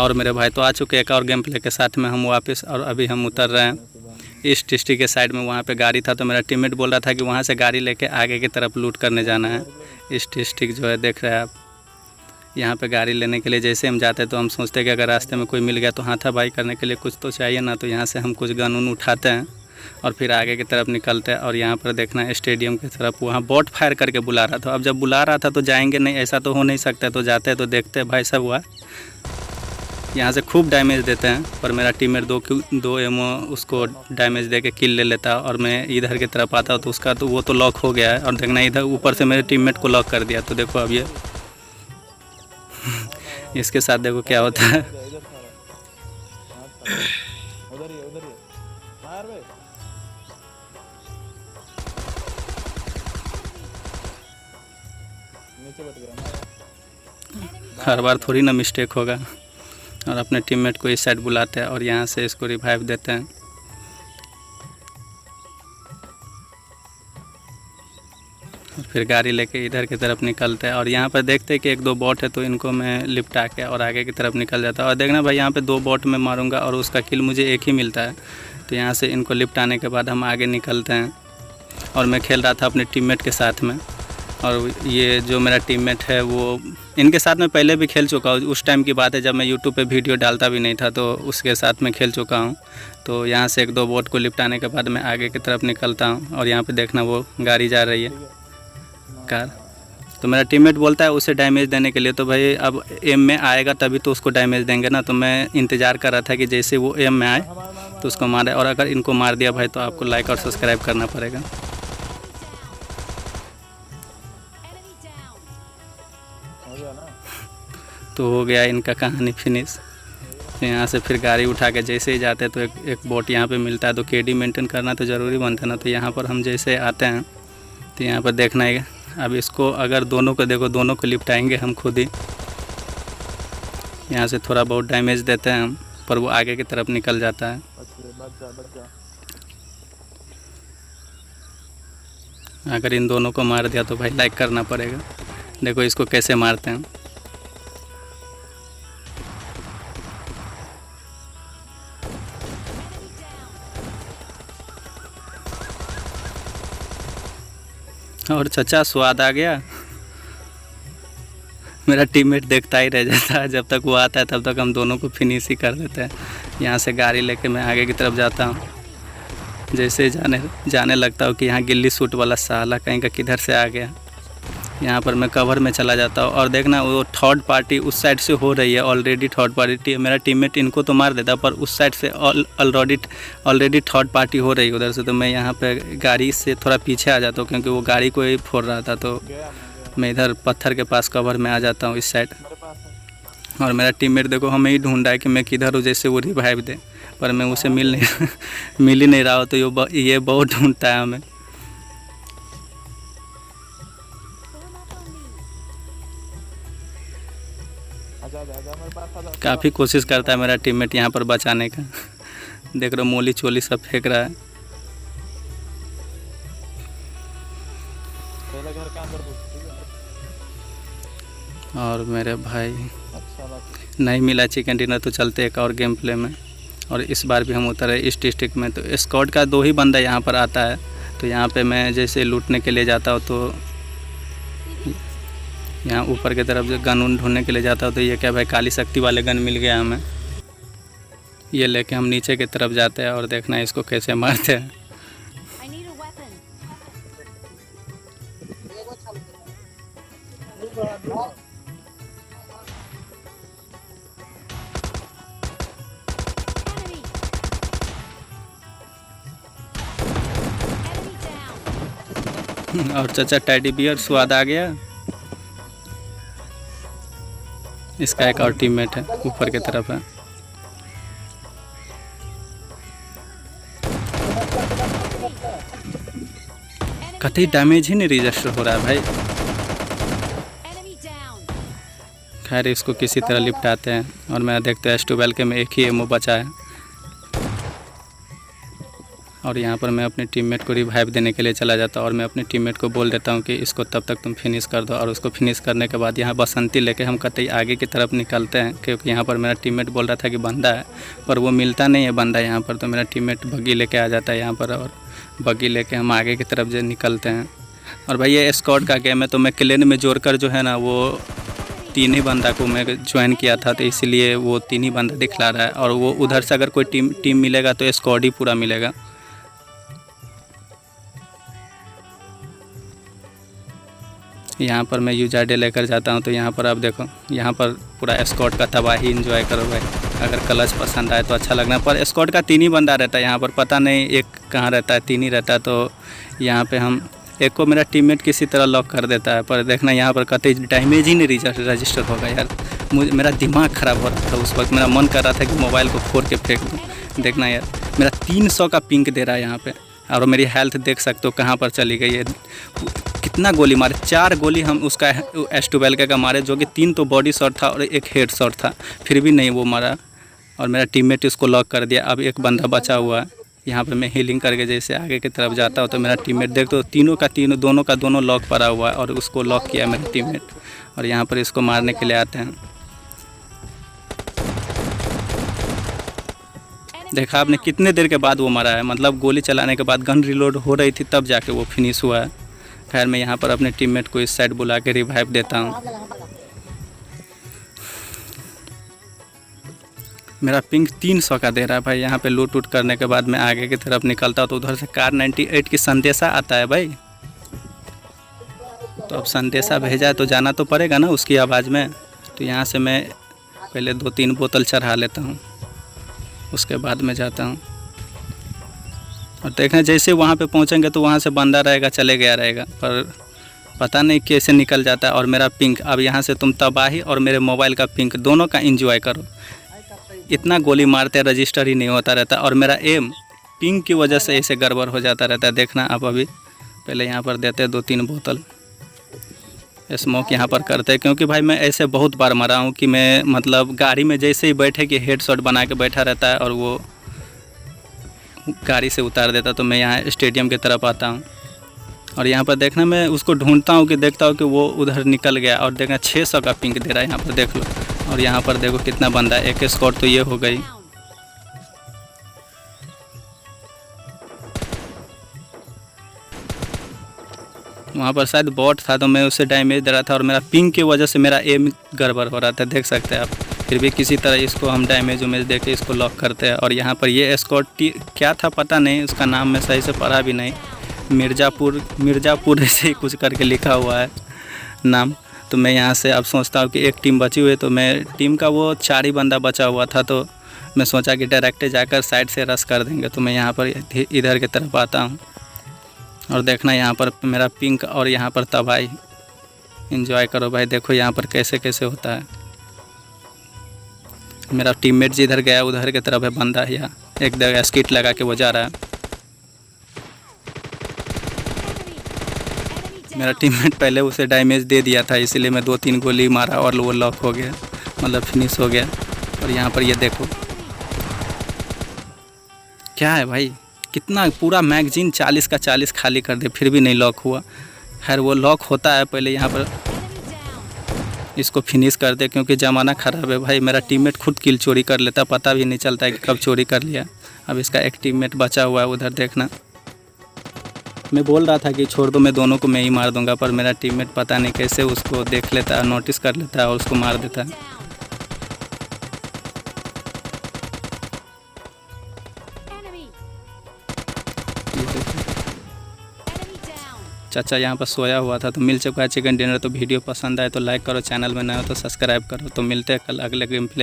और मेरे भाई तो आ चुके एक और गेम प्ले के साथ में हम वापस, और अभी हम उतर रहे हैं ईस्ट डिस्ट्रिक्ट के साइड में। वहाँ पे गाड़ी था तो मेरा टीममेट बोल रहा था कि वहाँ से गाड़ी लेके आगे की तरफ लूट करने जाना है। ईस्ट डिस्ट्रिक्ट जो है देख रहे हैं आप, यहाँ पे गाड़ी लेने के लिए जैसे हम जाते हैं तो हम सोचते हैं कि अगर रास्ते में कोई मिल गया तो हाथापाई करने के लिए कुछ तो चाहिए ना, तो यहाँ से हम कुछ गन उन उठाते हैं और फिर आगे की तरफ निकलते हैं। और यहाँ पर देखना है स्टेडियम की तरफ, वहाँ बॉट फायर करके बुला रहा था। अब जब बुला रहा था तो जाएंगे नहीं, ऐसा तो हो नहीं सकता, तो जाते हैं तो देखते हैं भाई सब हुआ। यहाँ से खूब डैमेज देते हैं, पर मेरा टीममेट दो एमओ उसको डैमेज दे के किल ले लेता है। और मैं इधर की तरफ आता हूँ तो उसका तो वो तो लॉक हो गया है। और देखना इधर ऊपर से मेरे टीममेट को लॉक कर दिया। तो देखो अब ये इसके साथ देखो क्या होता है। हर बार थोड़ी ना मिस्टेक होगा। और अपने टीममेट को इस साइड बुलाते हैं और यहाँ से इसको रिवाइव देते हैं। और फिर गाड़ी लेके इधर की तरफ निकलते हैं। और यहाँ पर देखते हैं कि एक दो बॉट है तो इनको मैं लिपटा के और आगे की तरफ निकल जाता है। और देखना भाई यहाँ पे दो बॉट में मारूंगा और उसका किल मुझे एक ही मिलता है। तो यहाँ से इनको लिपटाने के बाद हम आगे निकलते हैं। और मैं खेल रहा था अपने टीममेट के साथ में, और ये जो मेरा टीममेट है वो इनके साथ में पहले भी खेल चुका हूँ। उस टाइम की बात है जब मैं यूट्यूब पे वीडियो डालता भी नहीं था, तो उसके साथ में खेल चुका हूँ। तो यहाँ से एक दो बोट को लिपटाने के बाद मैं आगे की तरफ निकलता हूँ। और यहाँ पे देखना वो गाड़ी जा रही है कार। तो मेरा टीममेट बोलता है उसे डैमेज देने के लिए, तो भाई अब एम में आएगा तभी तो उसको डैमेज देंगे ना। तो मैं इंतज़ार कर रहा था कि जैसे वो एम में आए तो उसको मारे। और अगर इनको मार दिया भाई तो आपको लाइक और सब्सक्राइब करना पड़ेगा। तो हो गया इनका कहानी फिनिश। तो यहाँ से फिर गाड़ी उठा के जैसे ही जाते हैं तो एक बोट यहाँ पे मिलता है। तो केडी मेंटेन करना तो ज़रूरी बनता है ना। तो यहाँ पर हम जैसे आते हैं तो यहाँ पर देखना है, अब इसको अगर दोनों को देखो, दोनों को लिपटाएंगे हम खुद ही। यहाँ से थोड़ा बहुत डैमेज देते हैं हम, पर वो आगे की तरफ निकल जाता है। अगर इन दोनों को मार दिया तो भाई लाइक करना पड़ेगा। देखो इसको कैसे मारते हैं। और चचा स्वाद आ गया। मेरा टीममेट देखता ही रह जाता है, जब तक वो आता है तब तक हम दोनों को फिनिश ही कर देते हैं। यहाँ से गाड़ी लेके मैं आगे की तरफ जाता हूँ। जैसे जाने लगता हूँ कि यहाँ गिल्ली सूट वाला साला कहीं का किधर से आ गया। यहाँ पर मैं कवर में चला जाता हूँ। और देखना वो थर्ड पार्टी उस साइड से हो रही है ऑलरेडी। थर्ड पार्टी मेरा टीममेट इनको तो मार देता, पर उस साइड से ऑलरेडी थर्ड पार्टी हो रही है उधर से। तो मैं यहाँ पे गाड़ी से थोड़ा पीछे आ जाता हूँ, क्योंकि वो गाड़ी को ही फोड़ रहा था। तो मैं इधर पत्थर के पास कवर में आ जाता हूँ इस साइड। और मेरा टीममेट देखो हमें ही ढूंढ रहा है कि मैं किधर हूँ, जैसे वो रिवाइव दे, पर मैं उसे मिल ही नहीं रहा हूँ। तो ये बहुत ढूंढता है हमें। काफ़ी कोशिश करता है मेरा टीममेट यहाँ पर बचाने का। देख रहे हो मोली चोली सब फेंक रहा है। और मेरे भाई नहीं मिला चिकन डिनर, तो चलते एक और गेम प्ले में। और इस बार भी हम उतरे ईस्ट डिस्ट्रिक्ट में। तो स्क्वाड का 2 ही बंदा यहाँ पर आता है। तो यहाँ पे मैं जैसे लूटने के लिए जाता हूँ तो यहाँ ऊपर की तरफ जो गन उन ढूंढने के लिए जाता हूँ, तो ये क्या भाई काली शक्ति वाले गन मिल गया हमें। ये लेके हम नीचे की तरफ जाते हैं और देखना है इसको कैसे मारते हैं। और चाचा टेडी बियर स्वाद आ गया। इसका एक और टीममेट है ऊपर की तरफ है। कतई डैमेज ही नहीं रजिस्टर हो रहा है भाई। खैर इसको किसी तरह लिपटाते हैं। और मैं देखते हैं S12 के में एक ही एमओ बचा है। और यहाँ पर मैं अपने टीममेट को रिवाइव देने के लिए चला जाता हूँ और मैं अपने टीममेट को बोल देता हूँ कि इसको तब तक तुम फिनिश कर दो। और उसको फिनिश करने के बाद यहाँ बसंती लेके हम कतई आगे की तरफ निकलते हैं, क्योंकि यहाँ पर मेरा टीममेट बोल रहा था कि बंदा है, पर वो मिलता नहीं है बंदा यहाँ पर। तो मेरा टीममेट बग्गी लेके आ जाता है यहाँ पर और बग्गी लेके हम आगे की तरफ जो निकलते हैं। और भाई ये स्क्वाड का गेम है, तो मैं क्लेन में जोड़कर जो है ना वो 3 ही बंदा को मैं ज्वाइन किया था, तो इसलिए वो 3 ही बंदा दिखला रहा है। और वो उधर से अगर कोई टीम मिलेगा तो स्क्वाड ही पूरा मिलेगा। यहाँ पर मैं यूजाडे लेकर जाता हूँ, तो यहाँ पर आप देखो, यहाँ पर पूरा स्क्वाड का तबाही इंजॉय करो भाई। अगर क्लच पसंद आए तो अच्छा लगना, पर स्क्वाड का 3 ही बंदा रहता है यहाँ पर, पता नहीं एक कहाँ रहता है, 3 ही रहता है। तो यहाँ पे हम एक को मेरा टीममेट किसी तरह लॉक कर देता है, पर देखना यहाँ पर कतई डैमेज ही नहीं रजिस्टर होगा यार। मेरा दिमाग ख़राब हो रहा था उस वक्त, मेरा मन कर रहा था कि मोबाइल को फोड़ के फेंक दूँ। देखना यार मेरा 300 का पिंक दे रहा है यहाँ पे, और मेरी हेल्थ देख सकते हो कहाँ पर चली गई है। कितना गोली मारे, 4 गोली हम उसका S12 का मारे, जो कि 3 तो बॉडी शॉट था और 1 हेड शॉट था, फिर भी नहीं वो मारा। और मेरा टीममेट इसको लॉक कर दिया। अब एक बंदा बचा हुआ है यहाँ पे। मैं हीलिंग करके जैसे आगे की तरफ जाता हूँ तो मेरा टीममेट देखते हो दोनों का दोनों लॉक पड़ा हुआ है, और उसको लॉक किया मेरा टीममेट। और यहाँ पर इसको मारने के लिए आते हैं। देखा आपने कितने देर के बाद वो मरा है, मतलब गोली चलाने के बाद गन रिलोड हो रही थी तब जाके वो फिनिश हुआ है। खैर मैं यहाँ पर अपने टीममेट को इस साइड बुला के रिवाइव देता हूँ। मेरा पिंक 300 का दे रहा है भाई। यहाँ पे लूट उट करने के बाद मैं आगे की तरफ निकलता हूँ, तो उधर से कार 98 की संदेशा आता है भाई। तो अब संदेशा भेजा है तो जाना तो पड़ेगा ना उसकी आवाज़ में। तो यहाँ से मैं पहले 2-3 बोतल चढ़ा लेता हूँ, उसके बाद में जाता हूँ। और देखना जैसे वहाँ पे पहुँचेंगे तो वहाँ से बंदा रहेगा, चले गया रहेगा, पर पता नहीं कैसे निकल जाता है। और मेरा पिंक, अब यहाँ से तुम तबाही और मेरे मोबाइल का पिंक दोनों का एंजॉय करो। इतना गोली मारते रजिस्टर ही नहीं होता रहता, और मेरा एम पिंक की वजह से ऐसे गड़बड़ हो जाता रहता है। देखना आप अभी पहले यहाँ पर देते 2-3 बोतल स्मोक यहाँ पर करते, क्योंकि भाई मैं ऐसे बहुत बार मरा हूँ कि मैं मतलब गाड़ी में जैसे ही बैठे कि हेडशॉट बना के बैठा रहता है और वो गाड़ी से उतार देता। तो मैं यहाँ स्टेडियम की तरफ आता हूँ और यहाँ पर देखना मैं उसको ढूंढता हूँ कि देखता हूँ कि वो उधर निकल गया। और देखना 600 का पिंक दे रहा है यहाँ पर, देख लो। और यहाँ पर देखो कितना बंदा है, एक स्कोर तो ये हो गई। वहाँ पर शायद बॉट था तो मैं उसे डैमेज दे रहा था, और मेरा पिंक की वजह से मेरा एम गड़बड़ हो रहा था, देख सकते हैं आप। फिर भी किसी तरह इसको हम डैमेज उमेज दे के इसको लॉक करते हैं। और यहाँ पर ये स्कोर क्या था पता नहीं, उसका नाम मैं सही से पढ़ा भी नहीं, मिर्ज़ापुर ऐसे ही कुछ करके लिखा हुआ है नाम। तो मैं यहाँ से अब सोचता हूँ कि एक टीम बची हुई है, तो मैं टीम का वो 4 ही बंदा बचा हुआ था, तो मैं सोचा कि डायरेक्ट जाकर साइड से रश कर देंगे। तो मैं यहाँ पर इधर की तरफ आता हूँ और देखना यहाँ पर मेरा पिंक और यहाँ पर तबाही एंजॉय करो भाई। देखो यहाँ पर कैसे कैसे होता है। मेरा टीममेट जिधर गया उधर की तरफ है बंदा, या एक जगह स्किट लगा के वो जा रहा है। मेरा टीममेट पहले उसे डैमेज दे दिया था, इसीलिए मैं 2-3 गोली मारा और वो लॉक हो गया, मतलब फिनिश हो गया। और यहाँ पर ये देखो क्या है भाई, कितना पूरा मैगजीन 40 का 40 खाली कर दे फिर भी नहीं लॉक हुआ। खैर वो लॉक होता है, पहले यहाँ पर इसको फिनिश कर दे क्योंकि ज़माना ख़राब है भाई। मेरा टीममेट खुद किल चोरी कर लेता, पता भी नहीं चलता है कि कब चोरी कर लिया। अब इसका एक टीममेट बचा हुआ है उधर, देखना। मैं बोल रहा था कि छोड़ दो, मैं दोनों को मैं ही मार दूंगा, पर मेरा टीममेट पता नहीं कैसे उसको देख लेता है, नोटिस कर लेता है और उसको मार देता है। चाचा यहाँ पर सोया हुआ था, तो मिल चुका है चिकन डिनर। तो वीडियो पसंद आए तो लाइक करो, चैनल में नया हो तो सब्सक्राइब करो। तो मिलते हैं कल अगले गेम प्ले।